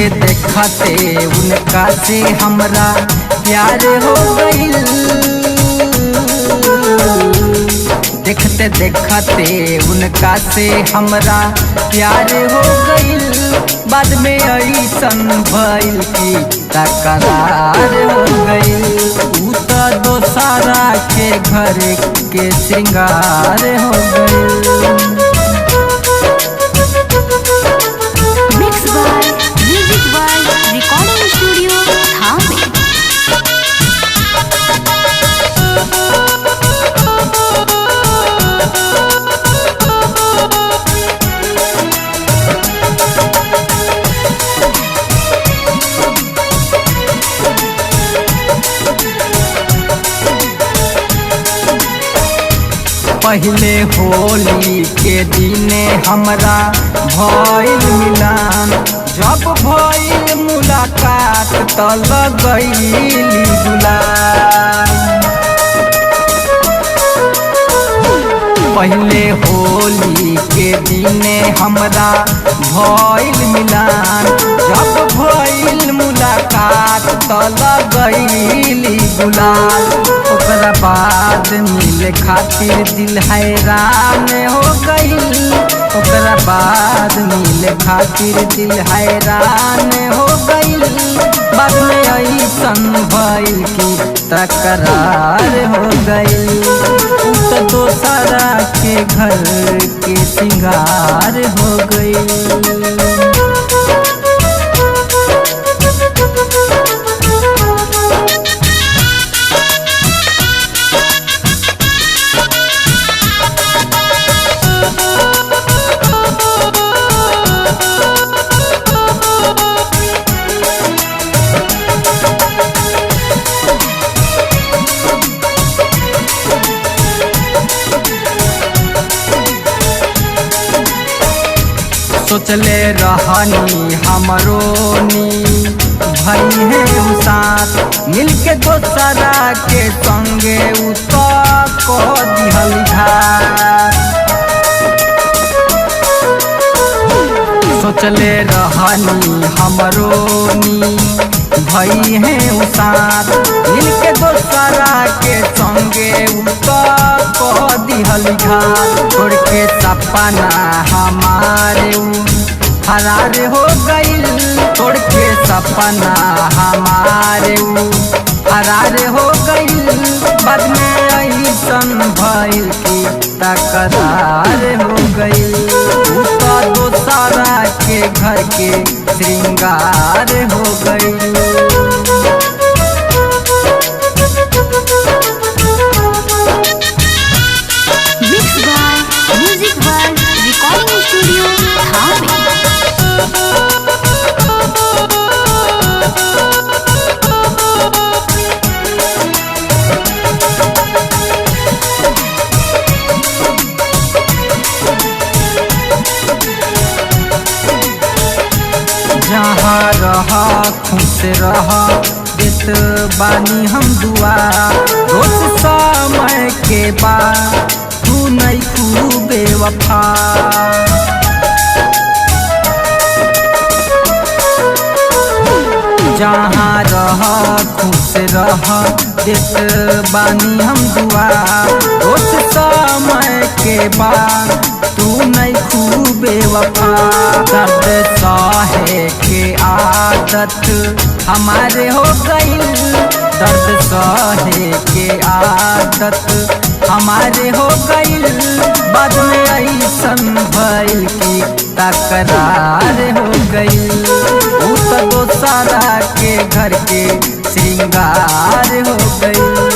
देखते देखते उनका से हमरा प्यार हो गइल। देखते देखते उनका से हमरा प्यार हो गइल। बाद में ऐसन भइल कि तकरार हो गइल। ऊ तो दोसरा के घर के श्रृंगार हो गइल। पहले होली के दिने हमरा भइल मिलन। जब भइल मुलाकात त लगइली गुलाल। पहले होली के दिने हमरा भइल मिलन। जब भइल मुलाकात त लगइली गुलाल। ओकरा बाद मिले खातिर दिल हैरान हो गइल। ओकरा बाद मिले खातिर दिल हैरान हो गइल। बाद में ऐसन भइल कि तकरार हो गइल। ऊ तो दोसरा के घर के श्रृंगार हो गइल। सोचले रहनी हमरो नी भई है साथ। मिलके दोसरा के संगे उ तो को दिहल घाट। सोचले रहनी हमरो नी भई है साथ। मिलके दोसरा के संगे उ तो को दिहल घाट। छोड़ के सपना हमारे फरार हो गइल। छोड़ के सपना हमारे फरार हो गइल। बाद में ऐसन भइल कि तकरार हो गइल। ऊ तो दोसरा के घर के श्रृंगार हो गइल। जहाँ रहा खुश रहा देत बानी हम दुआ। रोज समय के बाद तू नहीं खूब बेवफा। जहाँ रहा खुश रहा देत बानी हम दुआ। रोज समय के बाद तू नहीं खूब बेवफा। दर्द सहे के आदत हमारे हो गइल। दर्द सहे के आदत हमारे हो गइल। बाद में ऐसन भइल कि तकरार हो गइल। ऊ तो दोसरा के घर के श्रृंगार हो गइल।